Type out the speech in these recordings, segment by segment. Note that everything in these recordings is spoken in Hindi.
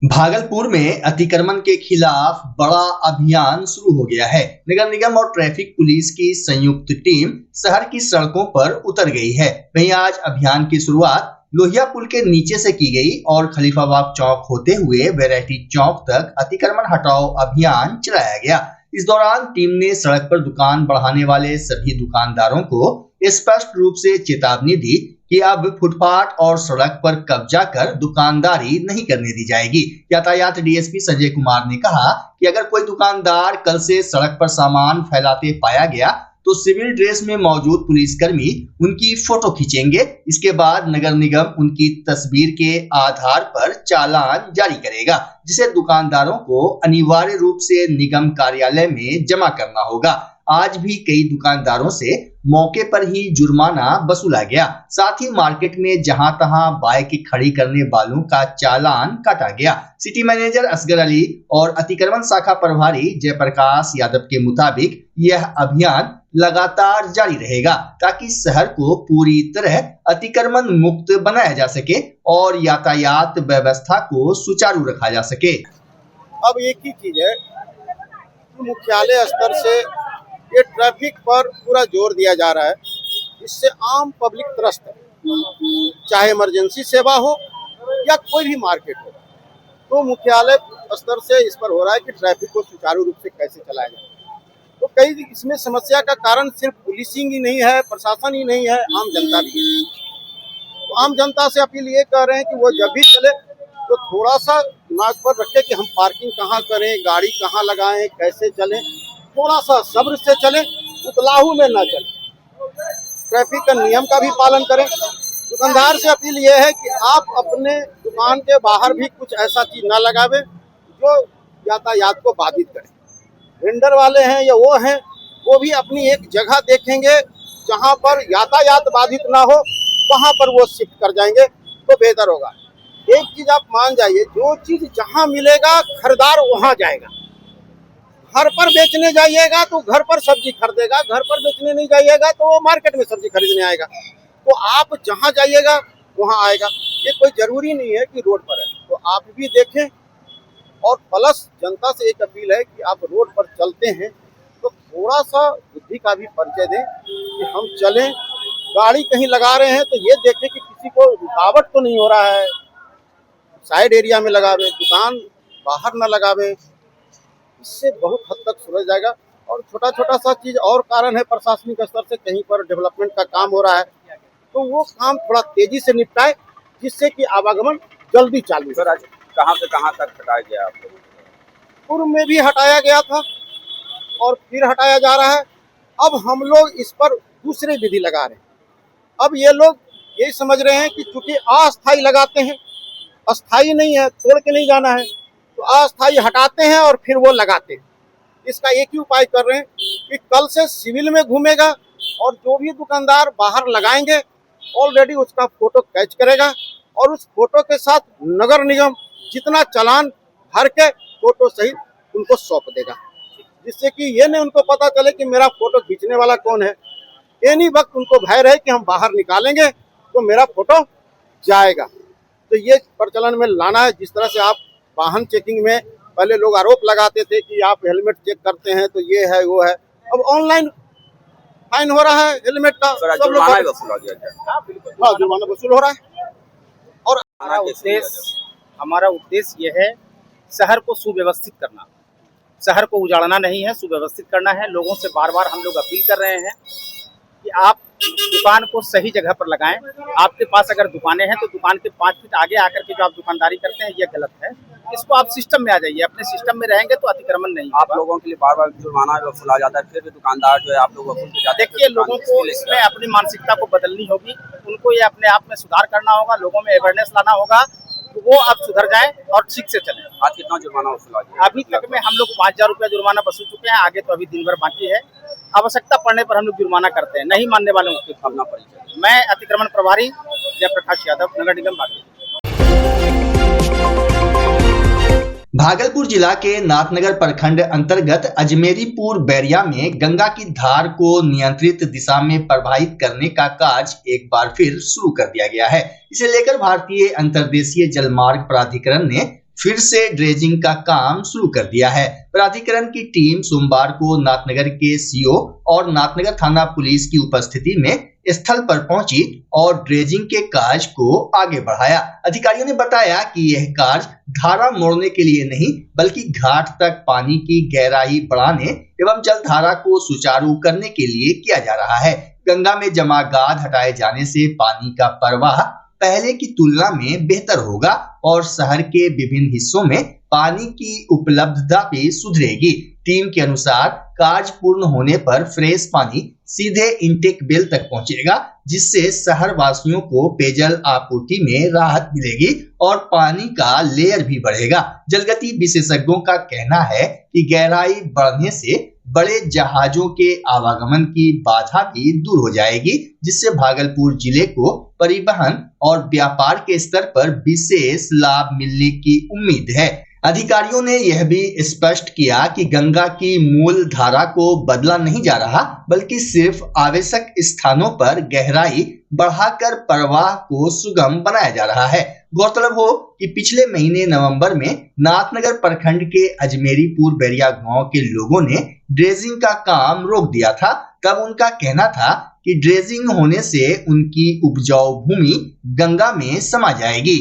भागलपुर में अतिक्रमण के खिलाफ बड़ा अभियान शुरू हो गया है। नगर निगम और ट्रैफिक पुलिस की संयुक्त टीम शहर की सड़कों पर उतर गई है। वहीं आज अभियान की शुरुआत लोहिया पुल के नीचे से की गई और खलीफाबाग चौक होते हुए वैरायटी चौक तक अतिक्रमण हटाओ अभियान चलाया गया। इस दौरान टीम ने सड़क पर दुकान बढ़ाने वाले सभी दुकानदारों को स्पष्ट रूप से चेतावनी दी कि अब फुटपाथ और सड़क पर कब्जा कर दुकानदारी नहीं करने दी जाएगी। यातायात डीएसपी संजय कुमार ने कहा कि अगर कोई दुकानदार कल से सड़क पर सामान फैलाते पाया गया तो सिविल ड्रेस में मौजूद पुलिसकर्मी उनकी फोटो खींचेंगे। इसके बाद नगर निगम उनकी तस्वीर के आधार पर चालान जारी करेगा, जिसे दुकानदारों को अनिवार्य रूप से निगम कार्यालय में जमा करना होगा। आज भी कई दुकानदारों से मौके पर ही जुर्माना वसूला गया। साथ ही मार्केट में जहां तहां बाइक खड़ी करने वालों का चालान काटा गया। सिटी मैनेजर असगर अली और अतिक्रमण शाखा प्रभारी जयप्रकाश यादव के मुताबिक यह अभियान लगातार जारी रहेगा ताकि शहर को पूरी तरह अतिक्रमण मुक्त बनाया जा सके और यातायात व्यवस्था को सुचारू रखा जा सके। अब एक ही चीज है, मुख्यालय स्तर से ये ट्रैफिक पर पूरा जोर दिया जा रहा है। इससे आम पब्लिक त्रस्त है, चाहे इमरजेंसी सेवा हो या कोई भी मार्केट हो। तो मुख्यालय स्तर से इस पर हो रहा है कि ट्रैफिक को सुचारू रूप से कैसे चलाया जाए। तो कई इसमें समस्या का कारण सिर्फ पुलिसिंग ही नहीं है, प्रशासन ही नहीं है, आम जनता भी है। तो आम जनता से अपील ये कर रहे हैं कि वो जब भी चले तो थोड़ा सा दिमाग पर रखे कि हम पार्किंग कहाँ करें, गाड़ी कहाँ लगाएं, कैसे चलें। थोड़ा सा सब्र से चलें, उतलाहू में ना चलें। ट्रैफिक का नियम का भी पालन करें। दुकानदार से अपील ये है कि आप अपने दुकान के बाहर भी कुछ ऐसा चीज ना लगावें जो यातायात को बाधित करे। वेंडर वाले हैं या वो हैं, वो भी अपनी एक जगह देखेंगे जहां पर यातायात बाधित ना हो, वहां पर वो शिफ्ट कर जाएंगे तो बेहतर होगा। एक चीज आप मान जाइए, जो चीज जहां मिलेगा खरीदार वहां जाएगा। घर पर बेचने जाइएगा तो घर पर सब्जी खरीदेगा, घर पर बेचने नहीं जाइएगा तो वो मार्केट में सब्जी खरीदने आएगा। तो आप जहां जाइएगा वहां आएगा। ये कोई जरूरी नहीं है कि रोड पर है। तो आप भी देखें और प्लस जनता से एक अपील है कि आप रोड पर चलते हैं तो थोड़ा सा बुद्धि का भी परिचय दें कि हम चलें। गाड़ी कहीं लगा रहे हैं तो ये देखें कि किसी को रुकावट तो नहीं हो रहा है, साइड एरिया में लगावे, दुकान बाहर न लगावे। इससे बहुत हद तक सुधर जाएगा। और छोटा छोटा सा चीज और कारण है, प्रशासनिक स्तर से कहीं पर डेवलपमेंट का काम हो रहा है तो वो काम थोड़ा तेजी से निपटाए, जिससे कि आवागमन जल्दी चालू। सर, आज कहां से कहां तक हटाया गया आपको? पूर्व में भी हटाया गया था और फिर हटाया जा रहा है। अब हम लोग इस पर दूसरे विधि लगा रहे हैं। अब ये लोग ये समझ रहे हैं कि चूंकि अस्थायी लगाते हैं, अस्थायी नहीं है, तोड़ के नहीं जाना है, तो अस्थायी हटाते हैं और फिर वो लगाते हैं। इसका एक ही उपाय कर रहे हैं कि कल से सिविल में घूमेगा और जो भी दुकानदार बाहर लगाएंगे ऑलरेडी उसका फोटो कैच करेगा और उस फोटो के साथ नगर निगम जितना चालान भर के फोटो सहित उनको सौंप देगा, जिससे कि ये नहीं उनको पता चले कि मेरा फोटो खींचने वाला कौन है। एनी वक्त उनको भय रहे कि हम बाहर निकालेंगे तो मेरा फोटो जाएगा। तो ये प्रचलन में लाना है। जिस तरह से आप वाहन चेकिंग में पहले लोग आरोप लगाते थे कि आप हेलमेट चेक करते हैं तो ये है वो है, अब ऑनलाइन फाइन हो रहा है हेलमेट का। सब लोग जुर्माना वसूल हो रहा है। और हमारा उद्देश्य ये है शहर को सुव्यवस्थित करना, शहर को उजाड़ना नहीं है, सुव्यवस्थित करना है। लोगों से बार बार हम लोग अपील कर रहे हैं कि आप दुकान को सही जगह पर लगाएं। आपके पास अगर दुकानें हैं तो दुकान के 5 फीट आगे आकर के जो आप दुकानदारी करते हैं ये गलत है। इसको आप सिस्टम में आ जाइए, अपने सिस्टम में रहेंगे तो अतिक्रमण नहीं। आप लोगों के लिए बार बार जुर्माना वसूला जाता है, फिर भी दुकानदार जो है आप लोग वसूलते जाते हैं। देखिए, लोगों को इसमें अपनी मानसिकता को बदलनी होगी, उनको ये अपने आप में सुधार करना होगा, लोगों में अवेयरनेस लाना होगा तो वो अब सुधर जाए और ठीक से चले। आज कितना जुर्माना वसूला गया? अभी तक में हम लोग 5000 रुपया जुर्माना वसूल चुके हैं। आगे तो अभी दिन भर बाकी है। आवश्यकता पड़ने पर हम लोग जुर्माना करते हैं, नहीं मानने वालों को अपना परिचय। मैं अतिक्रमण प्रभारी जयप्रकाश यादव, नगर निगम भागलपुर। भागलपुर जिला के नाथनगर प्रखंड अंतर्गत अजमेरीपुर बैरिया में गंगा की धार को नियंत्रित दिशा में प्रवाहित करने का कार्य एक बार फिर शुरू कर दिया गया है। इसे लेकर भारतीय अंतर्देशीय जलमार्ग प्राधिकरण ने फिर से ड्रेजिंग का काम शुरू कर दिया है। प्राधिकरण की टीम सोमवार को नाथनगर के सीओ और नाथनगर थाना पुलिस की उपस्थिति में स्थल पर पहुंची और ड्रेजिंग के कार्य को आगे बढ़ाया। अधिकारियों ने बताया कि यह कार्य धारा मोड़ने के लिए नहीं बल्कि घाट तक पानी की गहराई बढ़ाने एवं जलधारा को सुचारू करने के लिए किया जा रहा है। गंगा में जमा गाद हटाए जाने से पानी का प्रवाह पहले की तुलना में बेहतर होगा और शहर के विभिन्न हिस्सों में पानी की उपलब्धता भी सुधरेगी। टीम के अनुसार कार्य पूर्ण होने पर फ्रेश पानी सीधे इंटेक वेल तक पहुंचेगा, जिससे शहर वासियों को पेयजल आपूर्ति में राहत मिलेगी और पानी का लेयर भी बढ़ेगा। जलगति विशेषज्ञों का कहना है कि गहराई बढ़ने से बड़े जहाजों के आवागमन की बाधा भी दूर हो जाएगी, जिससे भागलपुर जिले को परिवहन और व्यापार के स्तर पर विशेष लाभ मिलने की उम्मीद है। अधिकारियों ने यह भी स्पष्ट किया कि गंगा की मूल धारा को बदला नहीं जा रहा बल्कि सिर्फ आवश्यक स्थानों पर गहराई बढ़ाकर प्रवाह को सुगम बनाया जा रहा है। गौरतलब हो कि पिछले महीने नवंबर में नाथनगर प्रखंड के अजमेरीपुर बैरिया गांव के लोगों ने ड्रेजिंग का काम रोक दिया था। तब उनका कहना था कि ड्रेजिंग होने से उनकी उपजाऊ भूमि गंगा में समा जाएगी।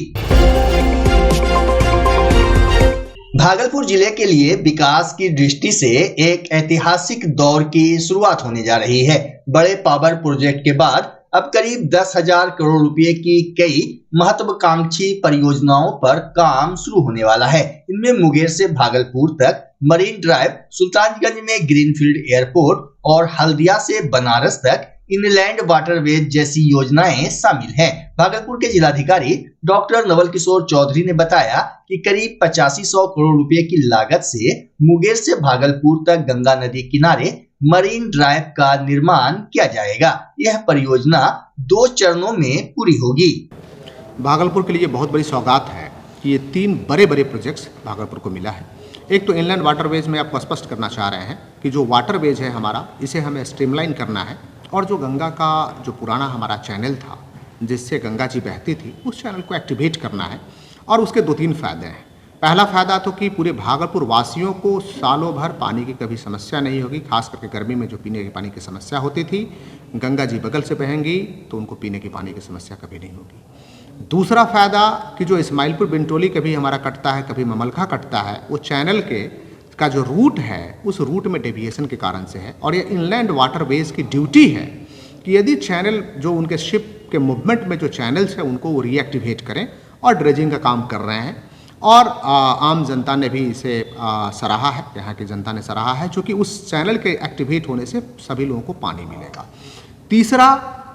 भागलपुर जिले के लिए विकास की दृष्टि से एक ऐतिहासिक दौर की शुरुआत होने जा रही है। बड़े पावर प्रोजेक्ट के बाद अब करीब 10,000 करोड़ रुपए की कई महत्वाकांक्षी परियोजनाओं पर काम शुरू होने वाला है। इनमें मुंगेर से भागलपुर तक मरीन ड्राइव, सुल्तानगंज में ग्रीनफील्ड एयरपोर्ट और हल्दिया से बनारस तक इनलैंड वाटरवेज जैसी योजनाएं शामिल हैं। भागलपुर के जिलाधिकारी डॉक्टर नवल किशोर चौधरी ने बताया कि करीब 8500 करोड़ रुपए की लागत से मुंगेर से भागलपुर तक गंगा नदी किनारे मरीन ड्राइव का निर्माण किया जाएगा। यह परियोजना 2 चरणों में पूरी होगी। भागलपुर के लिए बहुत बड़ी सौगात है कि ये 3 बड़े प्रोजेक्ट्स भागलपुर को मिला है। एक तो इनलैंड वाटरवेज में आपको स्पष्ट करना चाह रहे हैं कि जो वाटरवेज है हमारा, इसे हमें स्ट्रीमलाइन करना है और जो गंगा का जो पुराना हमारा चैनल था जिससे गंगा जी बहती थी, उस चैनल को एक्टिवेट करना है। और उसके 2-3 फायदे हैं। पहला फ़ायदा तो कि पूरे भागलपुर वासियों को सालों भर पानी की कभी समस्या नहीं होगी। खास करके गर्मी में जो पीने के पानी की समस्या होती थी, गंगा जी बगल से बहेंगी तो उनको पीने के पानी की समस्या कभी नहीं होगी। दूसरा फ़ायदा कि जो इस्माइलपुर बिंटोली कभी हमारा कटता है, कभी ममलखा कटता है, वो चैनल का जो रूट है उस रूट में डेविएशन के कारण से है। और ये इनलैंड वाटरवेज की ड्यूटी है कि यदि चैनल जो उनके शिप के मूवमेंट में जो चैनल्स हैं उनको वो रीएक्टिवेट करें, और ड्रेजिंग का काम कर रहे हैं। और आम जनता ने भी इसे सराहा है, यहाँ की जनता ने सराहा है, क्योंकि उस चैनल के एक्टिवेट होने से सभी लोगों को पानी मिलेगा। तीसरा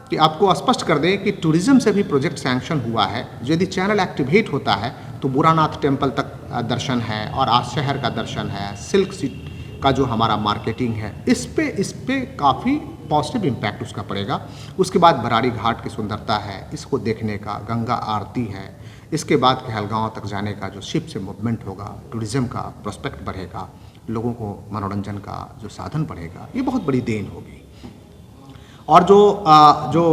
कि आपको स्पष्ट कर दें कि टूरिज्म से भी प्रोजेक्ट सैंक्शन हुआ है। यदि चैनल एक्टिवेट होता है तो बुरानाथ टेम्पल तक दर्शन है और आज शहर का दर्शन है, सिल्क सीट का जो हमारा मार्केटिंग है, इस पे काफ़ी पॉजिटिव इम्पैक्ट उसका पड़ेगा। उसके बाद बराड़ी घाट की सुंदरता है, इसको देखने का, गंगा आरती है, इसके बाद कहलगांव तक जाने का जो शिप से मूवमेंट होगा, टूरिज्म का प्रोस्पेक्ट बढ़ेगा, लोगों को मनोरंजन का जो साधन बढ़ेगा, ये बहुत बड़ी देन होगी। और जो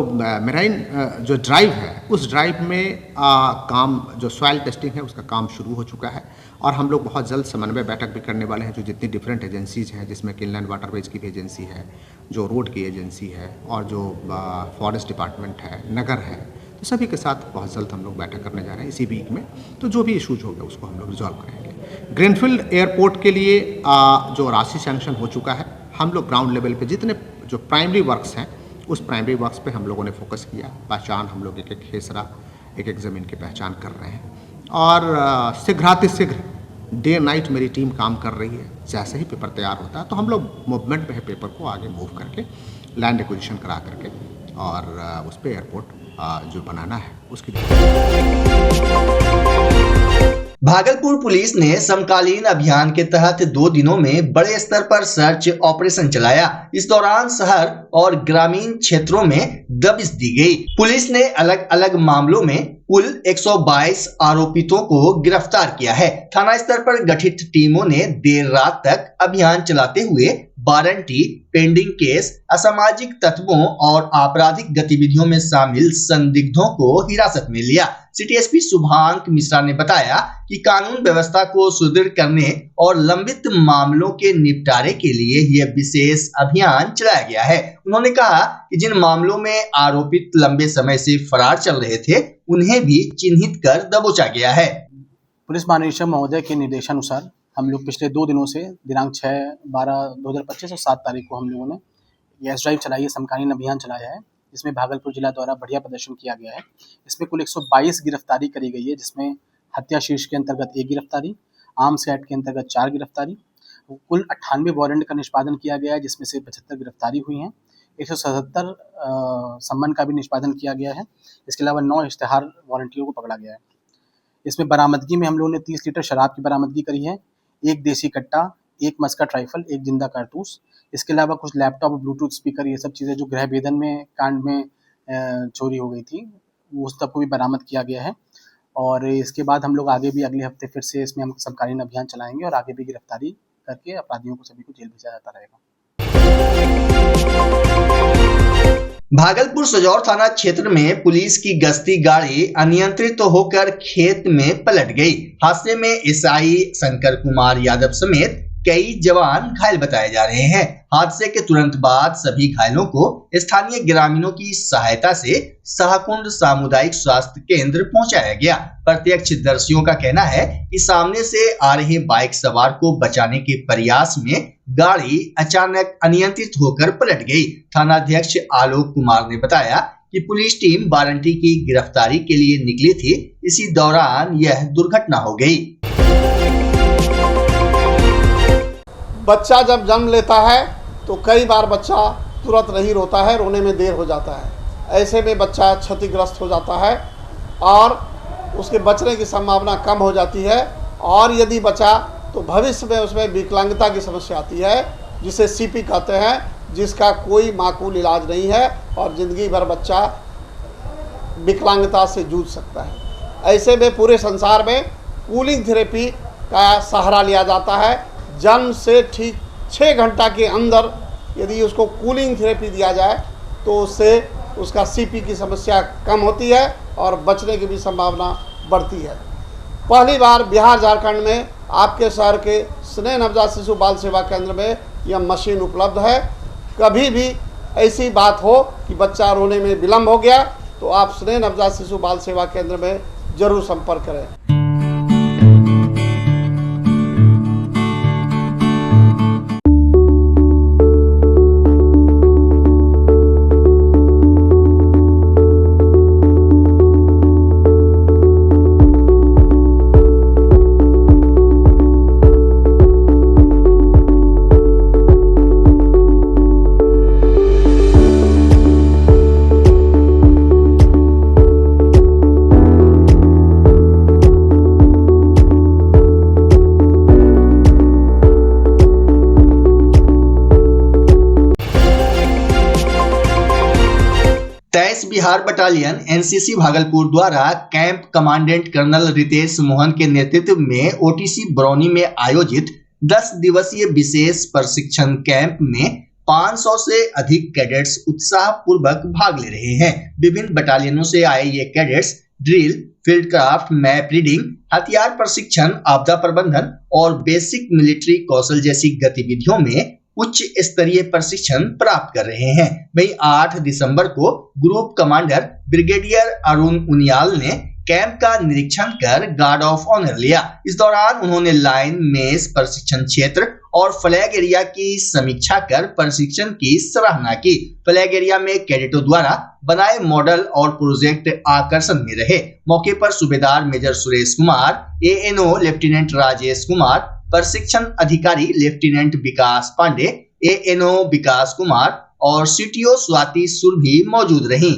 मेराइन जो ड्राइव है, उस ड्राइव में काम जो सॉइल टेस्टिंग है उसका काम शुरू हो चुका है और हम लोग बहुत जल्द समन्वय बैठक भी करने वाले हैं। जो जितनी डिफरेंट एजेंसीज हैं, जिसमें कि इनलैंड वाटरवेज की भी एजेंसी है, जो रोड की एजेंसी है और जो फॉरेस्ट डिपार्टमेंट है, नगर है, तो सभी के साथ बहुत जल्द हम लोग बैठक करने जा रहे हैं इसी वीक में। तो जो भी इशूज हो गया उसको हम लोग रिजॉल्व करेंगे। ग्रीनफील्ड एयरपोर्ट के लिए जो राशि सैंक्शन हो चुका है, हम लोग ग्राउंड लेवल पे जितने जो प्राइमरी वर्क्स हैं उस प्राइमरी वर्क्स पे हम लोगों ने फोकस किया। पहचान हम लोग एक खेसरा, एक ज़मीन की पहचान कर रहे हैं और शीघ्रातिशीघ्र डे नाइट मेरी टीम काम कर रही है। जैसे ही पेपर तैयार होता है तो हम लोग मूवमेंट में है पेपर को आगे मूव करके लैंड एक्विजिशन करा करके और उस पर एयरपोर्ट जो बनाना है उसकी। भागलपुर पुलिस ने समकालीन अभियान के तहत 2 दिनों में बड़े स्तर पर सर्च ऑपरेशन चलाया। इस दौरान शहर और ग्रामीण क्षेत्रों में दबिश दी गई। पुलिस ने अलग अलग मामलों में कुल 122 आरोपितों को गिरफ्तार किया है। थाना स्तर पर गठित टीमों ने देर रात तक अभियान चलाते हुए वारंटी, पेंडिंग केस, असामाजिक तत्वों और आपराधिक गतिविधियों में शामिल संदिग्धों को हिरासत में लिया। सिटी एसपी शुभांक मिश्रा ने बताया कि कानून व्यवस्था को सुदृढ़ करने और लंबित मामलों के निपटारे के लिए यह विशेष अभियान चलाया गया है। उन्होंने कहा कि जिन मामलों में आरोपित लंबे समय से फरार चल रहे थे, उन्हें भी चिन्हित कर दबोचा गया है। पुलिस महानिरीक्षक महोदय के निर्देशानुसार हम लोग पिछले 2 दिनों से दिनांक 6/12/2025 और 7 तारीख को हम लोगों ने गैस ड्राइव चलाई है, समकालीन अभियान चलाया है, जिसमें भागलपुर जिला द्वारा बढ़िया प्रदर्शन किया गया है। इसमें कुल 122 गिरफ्तारी करी गई है, जिसमें हत्या शीर्ष के अंतर्गत 1 गिरफ्तारी, आर्म्स एक्ट के अंतर्गत 4 गिरफ्तारी, कुल 98 वारंट का निष्पादन किया गया है, जिसमें से 75 गिरफ्तारी हुई हैं। 177 सम्मन का भी निष्पादन किया गया है। इसके अलावा 9 इश्तेहार वारंटियों को पकड़ा गया है। इसमें बरामदगी में हम लोगों ने 30 लीटर शराब की बरामदगी करी है, 1 देसी कट्टा, 1 मस्कट राइफल, 1 जिंदा कारतूस। इसके अलावा कुछ लैपटॉप, ब्लूटूथ स्पीकर, ये सब चीज़ें जो गृह भेदन में कांड में चोरी हो गई थी, उस तब को भी बरामद किया गया है। और इसके बाद हम लोग आगे भी अगले हफ्ते फिर से इसमें हम समकालीन अभियान चलाएंगे और आगे भी गिरफ्तारी करके अपराधियों को सभी को जेल भेजा जाता रहेगा। भागलपुर सजौर थाना क्षेत्र में पुलिस की गश्ती गाड़ी अनियंत्रित होकर खेत में पलट गई। हादसे में एसआई शंकर कुमार यादव समेत कई जवान घायल बताए जा रहे हैं। हादसे के तुरंत बाद सभी घायलों को स्थानीय ग्रामीणों की सहायता से शाहकुंड सामुदायिक स्वास्थ्य केंद्र पहुंचाया गया। प्रत्यक्षदर्शियों का कहना है कि सामने से आ रहे बाइक सवार को बचाने के प्रयास में गाड़ी अचानक अनियंत्रित होकर पलट गई। थानाध्यक्ष आलोक कुमार ने बताया कि पुलिस टीम वारंटी की गिरफ्तारी के लिए निकली थी, इसी दौरान यह दुर्घटना हो गई। बच्चा जब जन्म लेता है तो कई बार बच्चा तुरंत नहीं रोता है, रोने में देर हो जाता है। ऐसे में बच्चा क्षतिग्रस्त हो जाता है और उसके बचने की संभावना कम हो जाती है। और यदि बचा तो भविष्य में उसमें विकलांगता की समस्या आती है, जिसे सीपी कहते हैं, जिसका कोई माकूल इलाज नहीं है और ज़िंदगी भर बच्चा विकलांगता से जूझ सकता है। ऐसे में पूरे संसार में कूलिंग थेरेपी का सहारा लिया जाता है। जन्म से ठीक 6 घंटा के अंदर यदि उसको कूलिंग थेरेपी दिया जाए तो उससे उसका सीपी की समस्या कम होती है और बचने की भी संभावना बढ़ती है। पहली बार बिहार झारखंड में आपके शहर के स्नेह नवजात शिशु बाल सेवा केंद्र में यह मशीन उपलब्ध है। कभी भी ऐसी बात हो कि बच्चा रोने में विलम्ब हो गया तो आप स्नेह नवजात शिशु बाल सेवा केंद्र में जरूर संपर्क करें। बिहार बटालियन एनसीसी भागलपुर द्वारा camp commandant colonel Ritesh Mohan के नेतृत्व में ओटीसी बरौनी में आयोजित 10 दिवसीय विशेष प्रशिक्षण कैंप में 500 से अधिक कैडेट्स उत्साह पूर्वक भाग ले रहे हैं। विभिन्न बटालियनों से आए ये cadets drill, field craft, map reading, हथियार प्रशिक्षण, आपदा प्रबंधन और बेसिक मिलिट्री कौशल जैसी गतिविधियों में उच्च स्तरीय प्रशिक्षण प्राप्त कर रहे हैं। वहीं 8 दिसंबर को group commander brigadier Arun Uniyal ने कैंप का निरीक्षण कर गार्ड ऑफ ऑनर लिया। इस दौरान उन्होंने लाइन, मेस, प्रशिक्षण क्षेत्र और फ्लैग एरिया की समीक्षा कर प्रशिक्षण की सराहना की। फ्लैग एरिया में कैडेटों द्वारा बनाए मॉडल और प्रोजेक्ट आकर्षण में रहे। मौके पर सूबेदार major Suresh Kumar, ANO lieutenant Rajesh Kumar, प्रशिक्षण अधिकारी लेफ्टिनेंट विकास पांडे, एएनओ विकास कुमार और सीटीओ स्वाति सुरभि मौजूद रहीं।